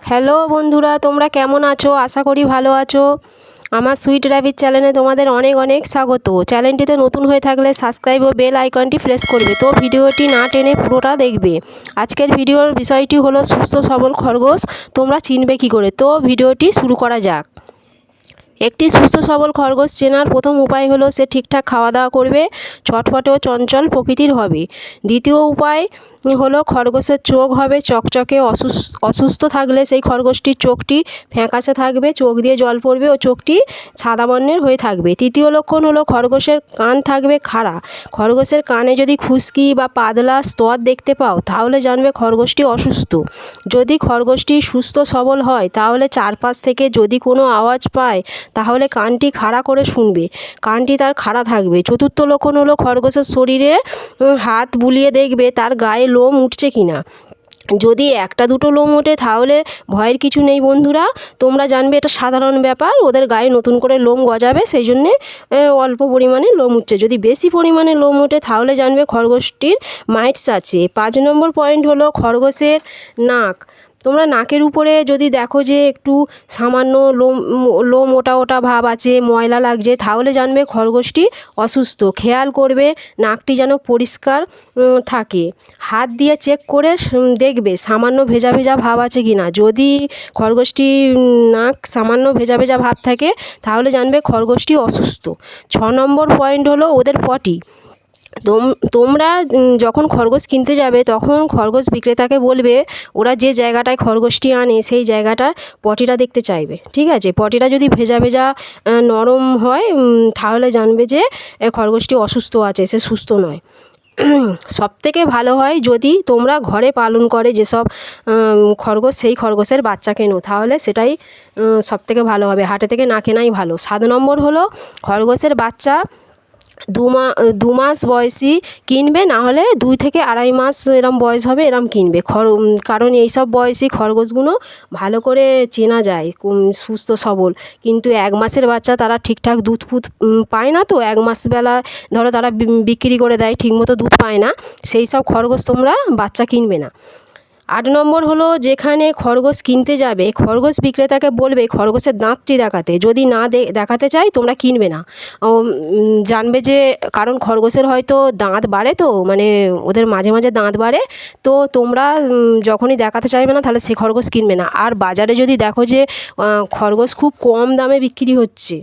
Hello বন্ধুরা, তোমরা কেমন আছো? আশা করি ভালো আছো। আমার সুইট র্যাবিট চ্যানেলে তোমাদের অনেক অনেক স্বাগত। চ্যানেলটিতে নতুন হয়ে থাকলে সাবস্ক্রাইব ও বেল আইকনটি প্রেস করবে। তো ভিডিওটি না টেনে পুরোটা দেখবে। আজকের ভিডিওর বিষয়টি হলো সুস্থ সবল খরগোশ তোমরা চিনবে কী করে। তো ভিডিওটি শুরু করা যাক। একটি সুস্থ সবল খরগোশ চেনার প্রথম উপায় হলো সে ঠিকঠাক খাওয়া দাওয়া করবে, ছটফটে ও চঞ্চল প্রকৃতির হবে। দ্বিতীয় উপায় হলো খরগোশের চোখ হবে চকচকে। অসুস্থ থাকলে সেই খরগোশটির চোখটি ফ্যাকাশে থাকবে, চোখ দিয়ে জল পড়বে ও চোখটি সাদা বর্ণের হয়ে থাকবে। তৃতীয় লক্ষণ হলো খরগোশের কান থাকবে খাড়া। খরগোশের কানে যদি খুশকি বা পাতলা স্তর দেখতে পাও তাহলে জানবে খরগোশটি অসুস্থ। যদি খরগোশটি সুস্থ সবল হয় তাহলে চারপাশ থেকে যদি কোনো আওয়াজ পায় তাহলে কানটি খাড়া করে শুনবে, কানটি তার খাড়া থাকবে। চতুর্থ লক্ষণ হলো খরগোশের শরীরে হাত বুলিয়ে দেখবে তার গায়ে লোম উঠছে কিনা। যদি একটা দুটো লোম ওঠে তাহলে ভয়ের কিছু নেই বন্ধুরা, তোমরা জানবে এটা সাধারণ ব্যাপার, ওদের গায়ে নতুন করে লোম গজাবে, সেই জন্যে অল্প পরিমাণে লোম উঠছে। যদি বেশি পরিমাণে লোম ওঠে তাহলে জানবে খরগোশটির মাইটস আছে। 5 নম্বর পয়েন্ট হলো খরগোশের নাক। তোমরা নাকের উপরে যদি দেখো যে একটু সামান্য লোম ওটা ওটা ভাব আছে, ময়লা লাগছে, তাহলে জানবে খরগোশটি অসুস্থ। খেয়াল করবে নাকটি যেন পরিষ্কার থাকে। হাত দিয়ে চেক করে দেখবে সামান্য ভেজা ভেজা ভাব আছে কি না। যদি খরগোশটি নাক সামান্য ভেজা ভেজা ভাব থাকে তাহলে জানবে খরগোশটি অসুস্থ। 6 নম্বর পয়েন্ট হলো ওদের পটি। তোমরা যখন খরগোশ কিনতে যাবে তখন খরগোশ বিক্রেতাকে বলবে ওরা যে জায়গাটায় খরগোশটি আনে সেই জায়গাটার পটিটা দেখতে চাইবে, ঠিক আছে। পটিটা যদি ভেজা ভেজা নরম হয় তাহলে জানবে যে খরগোশটি অসুস্থ আছে, সে সুস্থ নয়। সবথেকে ভালো হয় যদি তোমরা ঘরে পালন করে যেসব খরগোশ সেই খরগোশের বাচ্চা কেনো, তাহলে সেটাই সবথেকে ভালো হবে, হাটে থেকে না কেনাই ভালো। 7 নম্বর হলো খরগোশের বাচ্চা 2 মাস বয়সী কিনবে, না হলে 2 থেকে 2.5 মাস এরম বয়স হবে এরম কিনবে। কারণ এইসব বয়সী খরগোশগুলো ভালো করে চেনা যায় সুস্থ সবল। কিন্তু 1 মাসের বাচ্চা তারা ঠিকঠাক দুধ ফুধ পায় না, তো 1 মাস বেলা ধরো তারা বিক্রি করে দেয়, ঠিকমতো দুধ পায় না, সেই সব খরগোশ তোমরা বাচ্চা কিনবে না। 8 নম্বর হলো যেখানে খরগোশ কিনতে যাবে খরগোশ বিক্রেতাকে বলবে খরগোশের দাঁতটি দেখাতে। যদি না দেখাতে চাই তোমরা কিনবে না। জানবে যে কারণ খরগোশের হয়তো দাঁত বাড়ে, তো মানে ওদের মাঝে মাঝে দাঁত বাড়ে, তো তোমরা যখনই দেখাতে চাইবে না তাহলে সে খরগোশ কিনবে না। আর বাজারে যদি দেখো যে খরগোশ খুব কম দামে বিক্রি হচ্ছে,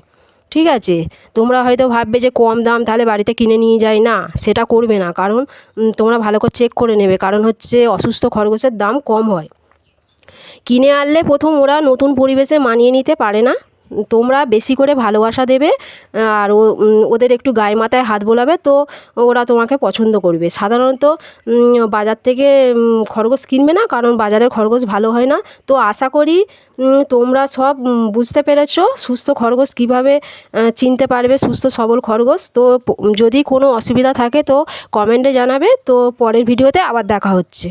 ঠিক আছে, তোমরা হয়তো ভাববে যে কম দাম তাহলে বাড়িতে কিনে নিয়ে যাই, না সেটা করবে না। কারণ তোমরা ভালো করে চেক করে নেবে, কারণ হচ্ছে অসুস্থ খরগোশের দাম কম হয়। কিনে আনলে প্রথম ওরা নতুন পরিবেশে মানিয়ে নিতে পারে না, তোমরা বেশি করে ভালোবাসা দেবে আর ওদের একটু গায়ে মাথায় হাত বোলাবে, তো ওরা তোমাকে পছন্দ করবে। সাধারণত বাজার থেকে খরগোশ কিনবে না, কারণ বাজারের খরগোশ ভালো হয় না। তো আশা করি তোমরা সব বুঝতে পেরেছো সুস্থ খরগোশ কীভাবে চিনতে পারবে, সুস্থ সবল খরগোশ। তো যদি কোনো অসুবিধা থাকে তো কমেন্টে জানাবে। তো পরের ভিডিওতে আবার দেখা হচ্ছে।